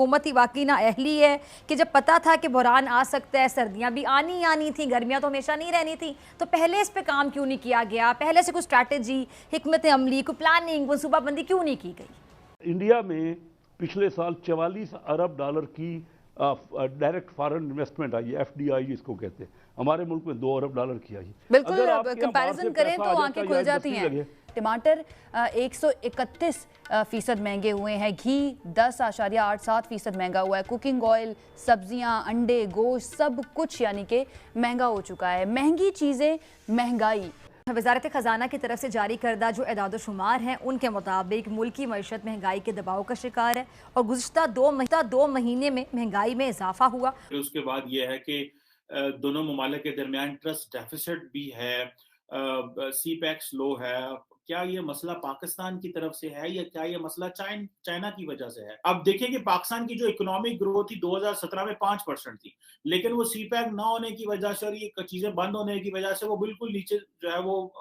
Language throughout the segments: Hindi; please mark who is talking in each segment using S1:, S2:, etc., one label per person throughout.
S1: हुकूमत ही वाकई ना अहली है कि जब पता था कि बुहरान आ सकता है, सर्दियाँ भी आनी थी, गर्मियाँ तो हमेशा नहीं रहनी थी, तो पहले इस पर काम क्यों नहीं किया गया? पहले से कोई स्ट्रैटेजी, हिकमत अमली, कोई प्लानिंग, मनसूबाबंदी क्यों नहीं की गई?
S2: इंडिया में पिछले साल 44 अरब डॉलर की डायरेक्ट फॉरेन इन्वेस्टमेंट आई है, एफडीआई जिसको कहते हैं। हमारे मुल्क में 2 अरब डॉलर की आई।
S1: बिल्कुल,
S2: अगर आपके यहाँ बाहर से
S1: कंपैरिजन करें
S2: पैसा
S1: तो
S2: आ
S1: आंखें
S2: जाता
S1: खुल
S2: या
S1: जाती
S2: इंडस्ट्री
S1: हैं।
S2: लगे।
S1: टमाटर 131% महंगे हुए हैं, घी 10.87% महंगा हुआ है, कुकिंग ऑयल, सब्जियां, अंडे, गोश्त सब कुछ यानी कि महंगा हो चुका है। महंगी चीज़ें, महंगाई। वजारत ख़जाना की तरफ से जारी करदा जो एदाद-ओ-शुमार हैं उनके मुताबिक मुल्की मईशत महंगाई के दबाव का शिकार है और गुज़िश्ता दो महीने में महंगाई में इजाफा हुआ।
S3: उसके बाद यह है कि दोनों ममालिक के दरमियान ट्रस्ट डेफिसिट भी है, सी पैक्स लो है। क्या ये मसला पाकिस्तान की तरफ से है या क्या ये मसला चाइना की वजह से है? अब देखें कि पाकिस्तान की जो इकोनॉमिक ग्रोथ थी 2017 में 5% थी, लेकिन वो सी पैक ना होने की वजह से और ये चीजें बंद होने की वजह से वो बिल्कुल नीचे जो है वो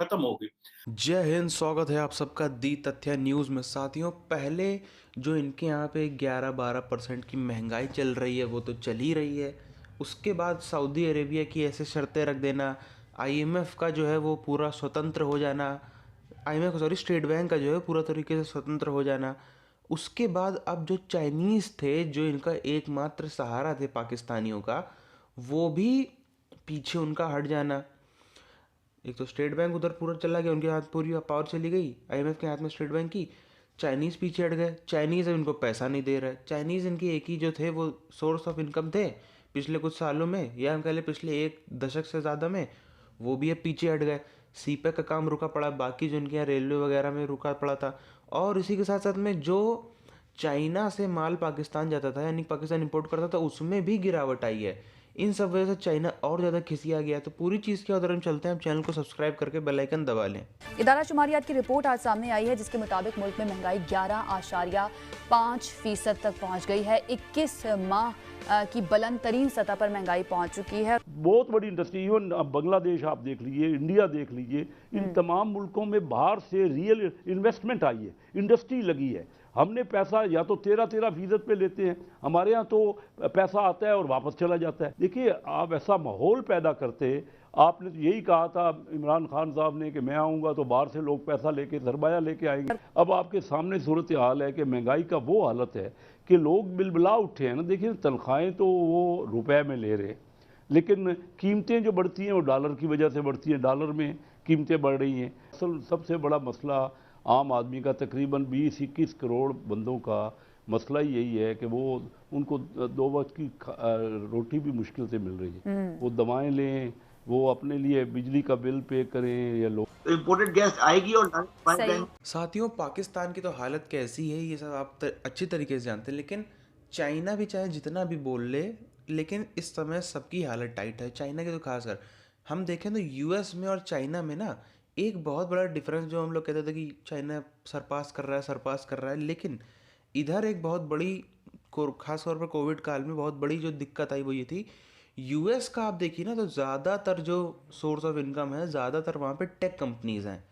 S3: खत्म हो गई।
S4: जय हिंद, स्वागत है आप सबका दी तथ्य न्यूज़ में। साथियों, पहले जो इनके यहाँ पे 11-12% की महंगाई चल रही है वो तो चल ही रही है। उसके बाद सऊदी अरेबिया की ऐसे शर्तें रख देना, आईएमएफ का जो है वो पूरा स्वतंत्र हो जाना, आईएमएफ सॉरी स्टेट बैंक का जो है पूरा तरीके से स्वतंत्र हो जाना। उसके बाद अब जो चाइनीज़ थे, जो इनका एकमात्र सहारा थे पाकिस्तानियों का, वो भी पीछे उनका हट जाना। एक तो स्टेट बैंक उधर पूरा चला गया, उनके हाथ पूरी पावर चली गई आईएमएफ के हाथ में स्टेट बैंक की। चाइनीज़ पीछे हट गए, चाइनीज़ अब इनको पैसा नहीं दे रहा है। चाइनीज़ इनके एक ही जो थे वो सोर्स ऑफ इनकम थे पिछले कुछ सालों में, या हम कह लें पिछले 1 दशक से ज़्यादा में, वो भी अब पीछे हट गए। सीपैक का काम रुका पड़ा, बाकी जो इनके यहाँ रेलवे वगैरह में रुका पड़ा था। और इसी के साथ साथ में जो चाइना से माल पाकिस्तान जाता था यानी पाकिस्तान इंपोर्ट करता था, उसमें भी गिरावट आई है। इन सब वजह से चाइना और ज़्यादा खिसिया गया। तो पूरी चीज़ के उधर हम चलते हैं, आप चैनल को सब्सक्राइब करके बेल आइकन दबा लें।
S1: इदारा शुमारियात की रिपोर्ट आज सामने आई है जिसके मुताबिक मुल्क में महंगाई 11.5% तक पहुंच गई है। 21 माह की बुलंद तरीन सतह पर महंगाई पहुंच चुकी है।
S2: बहुत बड़ी इंडस्ट्री, इवन बांग्लादेश आप देख लीजिए, इंडिया देख लीजिए, इन तमाम मुल्कों में बाहर से रियल इन्वेस्टमेंट आई है, इंडस्ट्री लगी है। हमने पैसा या तो 13% पे लेते हैं, हमारे यहाँ तो पैसा आता है और वापस चला जाता है। देखिए, आप ऐसा माहौल पैदा करते, आपने तो यही कहा था इमरान खान साहब ने कि मैं आऊँगा तो बाहर से लोग पैसा लेके सरमाया लेके आएंगे। अब आपके सामने सूरत हाल है कि महंगाई का वो हालत है कि लोग बिलबिला उठे हैं ना। देखिए, तनख्वाहें तो वो रुपए में ले रहे, लेकिन कीमतें जो बढ़ती हैं वो डॉलर की वजह से बढ़ती हैं, डॉलर में कीमतें बढ़ रही हैं। असल सबसे बड़ा मसला आम आदमी का, तकरीबन 20-21 करोड़ बंदों का मसला ही यही है कि वो उनको 2 वक्त की रोटी भी मुश्किल से मिल रही है। वो दवाएं लें, वो अपने लिए बिजली का बिल पे करें, या लोग
S5: इम्पोर्टेड गैस आएगी और
S4: साथियों, पाकिस्तान की तो हालत कैसी है ये सब आप अच्छी तरीके से जानते हैं, लेकिन चाइना भी चाहे जितना भी बोल ले, लेकिन इस समय सबकी हालत टाइट है। चाइना की तो खासकर हम देखें तो यूएस में और चाइना में ना एक बहुत बड़ा डिफरेंस, जो हम लोग कहते थे कि चाइना सरपास कर रहा है, लेकिन इधर एक बहुत बड़ी खास तौर पर कोविड काल में बहुत बड़ी जो दिक्कत आई वो ये थी, यूएस का आप देखिए ना तो ज़्यादातर जो सोर्स ऑफ इनकम है, ज़्यादातर वहाँ पे टेक कंपनीज़ हैं,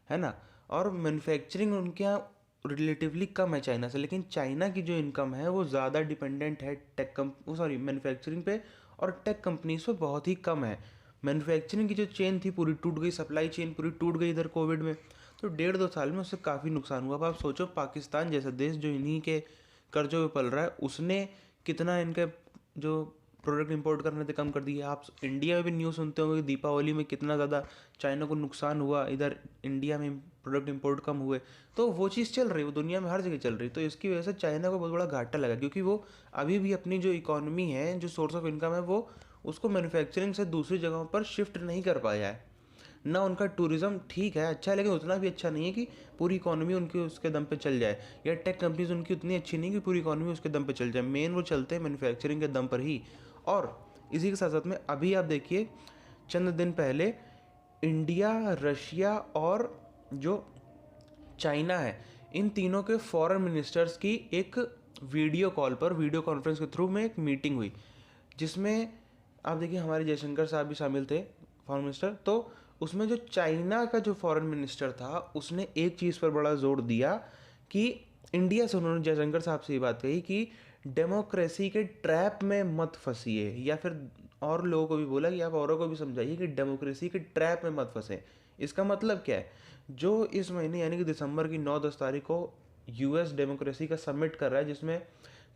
S4: है ना। और मैन्युफैक्चरिंग उनके यहाँ रिलेटिवली कम है चाइना से, लेकिन चाइना की जो इनकम है वो ज़्यादा डिपेंडेंट है मैन्युफैक्चरिंग पे, और टेक कंपनीज पे बहुत ही कम है। मैन्युफैक्चरिंग की जो चेन थी पूरी टूट गई, सप्लाई चेन पूरी टूट गई इधर कोविड में, तो 1.5-2 साल में उससे काफ़ी नुकसान हुआ। अब आप सोचो, पाकिस्तान जैसा देश जो इन्हीं के कर्जों पे पल रहा है, उसने कितना इनके जो प्रोडक्ट इंपोर्ट करने से कम कर दिया। आप इंडिया में भी न्यूज़ सुनते होंगे कि दीपावली में कितना ज़्यादा चाइना को नुकसान हुआ, इधर इंडिया में प्रोडक्ट इंपोर्ट कम हुए। तो वो चीज़ चल रही है, वो दुनिया में हर जगह चल रही है। तो इसकी वजह से चाइना को बहुत बड़ा घाटा लगा, क्योंकि वो अभी भी अपनी जो इकोनॉमी है, जो सोर्स ऑफ इनकम है, वो उसको मैन्युफैक्चरिंग से दूसरी जगहों पर शिफ्ट नहीं कर पाया है ना। उनका टूरिज़्म ठीक है, अच्छा है, लेकिन उतना भी अच्छा नहीं है कि पूरी इकोनॉमी उनकी उसके दम पे चल जाए, या टेक कंपनीज उनकी उतनी अच्छी नहीं कि पूरी इकोनॉमी उसके दम पे चल जाए। मेन वो चलते हैं मैन्युफैक्चरिंग के दम पर ही। और इसी के साथ साथ में अभी आप देखिए, चंद दिन पहले इंडिया, रशिया और जो चाइना है, इन तीनों के फॉरेन मिनिस्टर्स की एक वीडियो कॉन्फ्रेंस के थ्रू में एक मीटिंग हुई, जिसमें आप देखिए हमारे जयशंकर साहब भी शामिल थे, फॉरेन मिनिस्टर। तो उसमें जो चाइना का जो फॉरेन मिनिस्टर था, उसने एक चीज़ पर बड़ा जोर दिया कि इंडिया से, उन्होंने जयशंकर साहब से ये बात कही कि डेमोक्रेसी के ट्रैप में मत फंसिए, या फिर और लोगों को भी बोला कि आप औरों को भी समझाइए कि डेमोक्रेसी के ट्रैप में मत फंसे। इसका मतलब क्या है, जो इस महीने यानी कि दिसंबर की 9-10 तारीख को यूएस डेमोक्रेसी का समिट कर रहा है, जिसमें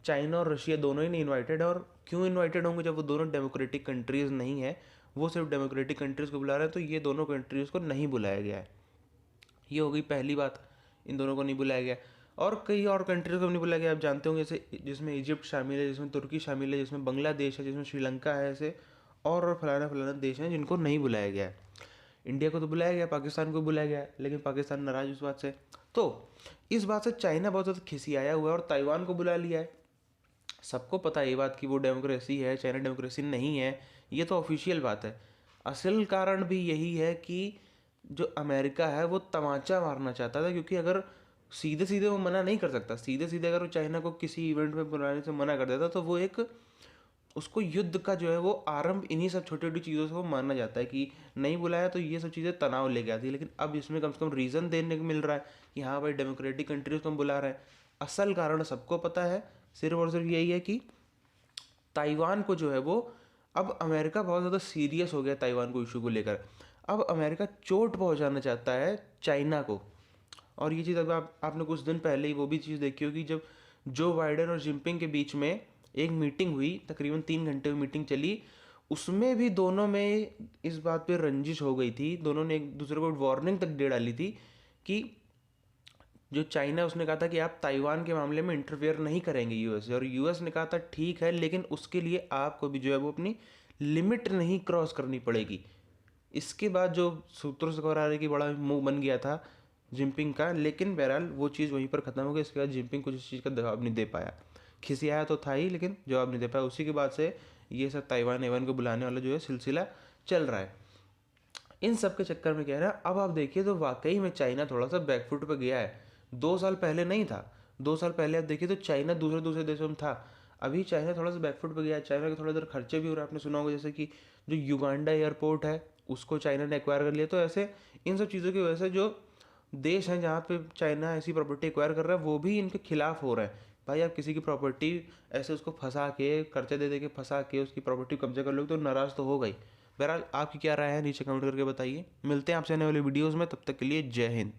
S4: चाइना और रशिया दोनों ही नहीं इन्वाइटेड है। और क्यों इन्वाइटेड होंगे जब वो दोनों डेमोक्रेटिक कंट्रीज़ नहीं है, वो सिर्फ डेमोक्रेटिक कंट्रीज़ को बुला रहे हैं, तो ये दोनों कंट्रीज़ को नहीं बुलाया गया है। ये हो गई पहली बात, इन दोनों को नहीं बुलाया गया। और कई और कंट्रीज़ को नहीं बुलाया गया, आप जानते होंगे, जैसे जिसमें इजिप्ट शामिल है, जिसमें तुर्की शामिल है, जिसमें बांग्लादेश है, जिसमें श्रीलंका है, ऐसे और फलाना फलाना देश हैं जिनको नहीं बुलाया गया है। इंडिया को तो बुलाया गया, पाकिस्तान को बुलाया गया, लेकिन पाकिस्तान नाराज उस बात से। तो इस बात से चाइना बहुत ज़्यादा खिसियाया हुआ है और ताइवान को बुला लिया है। सबको पता है ये बात कि वो डेमोक्रेसी है, चाइना डेमोक्रेसी नहीं है, ये तो ऑफिशियल बात है। असल कारण भी यही है कि जो अमेरिका है वो तमाचा मारना चाहता था, क्योंकि अगर सीधे सीधे वो मना नहीं कर सकता, सीधे सीधे अगर वो चाइना को किसी इवेंट में बुलाने से मना कर देता तो वो एक उसको युद्ध का जो है वो आरंभ इन्हीं सब छोटी छोटी चीज़ों से वो माना जाता है कि नहीं बुलाया तो ये सब चीज़ें तनाव लेके आती है। लेकिन अब इसमें कम से कम रीज़न देने को मिल रहा है कि हाँ भाई डेमोक्रेटिक कंट्रीज को हम बुला रहे हैं। असल कारण सबको पता है, सिर्फ और सिर्फ यही है कि ताइवान को जो है वो, अब अमेरिका बहुत ज़्यादा सीरियस हो गया ताइवान को इशू को लेकर। अब अमेरिका चोट पहुंचाना चाहता है चाइना को। और ये चीज़ अब आपने कुछ दिन पहले ही वो भी चीज़ देखी होगी, जब जो बाइडेन और जिनपिंग के बीच में एक मीटिंग हुई, तकरीबन 3 घंटे की मीटिंग चली, उसमें भी दोनों में इस बात पे रंजिश हो गई थी। दोनों ने एक दूसरे को वार्निंग तक दे डाली थी कि जो चाइना, उसने कहा था कि आप ताइवान के मामले में इंटरफेयर नहीं करेंगे यूएस से, और यूएस ने कहा था ठीक है, लेकिन उसके लिए आपको भी जो है वो अपनी लिमिट नहीं क्रॉस करनी पड़ेगी। इसके बाद जो सूत्रों से खबर आ रही कि बड़ा मुंह बन गया था जिनपिंग का, लेकिन बहरहाल वो चीज़ वहीं पर ख़त्म हो गई। इसके बाद जिनपिंग कुछ इस चीज़ का जवाब नहीं दे पाया, खिसियाया तो था ही लेकिन जवाब नहीं दे पाया। उसी के बाद से ये सब ताइवान एवन को बुलाने वाला जो है सिलसिला चल रहा है। इन सब के चक्कर में क्या है ना, अब आप देखिए तो वाकई में चाइना थोड़ा सा बैकफुट पर गया है। 2 साल पहले नहीं था, 2 साल पहले आप देखिए तो चाइना दूसरे दूसरे देशों में था। अभी चाइना थोड़ा सा बैकफुट पर गया है। चाइना के थोड़ा इधर खर्चे भी हो रहे हैं, आपने सुना होगा, जैसे कि जो युगांडा एयरपोर्ट है उसको चाइना ने एक्वायर कर लिया। तो ऐसे इन सब चीज़ों की वजह से जो देश हैं जहाँ पे चाइना ऐसी प्रॉपर्टी एक्वायर कर रहा है वो भी इनके खिलाफ हो रहे हैं। भाई आप किसी की प्रॉपर्टी ऐसे उसको फंसा के, कर्जा दे दे के फंसा के उसकी प्रॉपर्टी कब्जा कर लोगे तो नाराज़ तो हो गई। बहरहाल आपकी क्या राय है नीचे कमेंट करके बताइए। मिलते हैं आपसे आने वाली वीडियोज़ में, तब तक के लिए जय हिंद।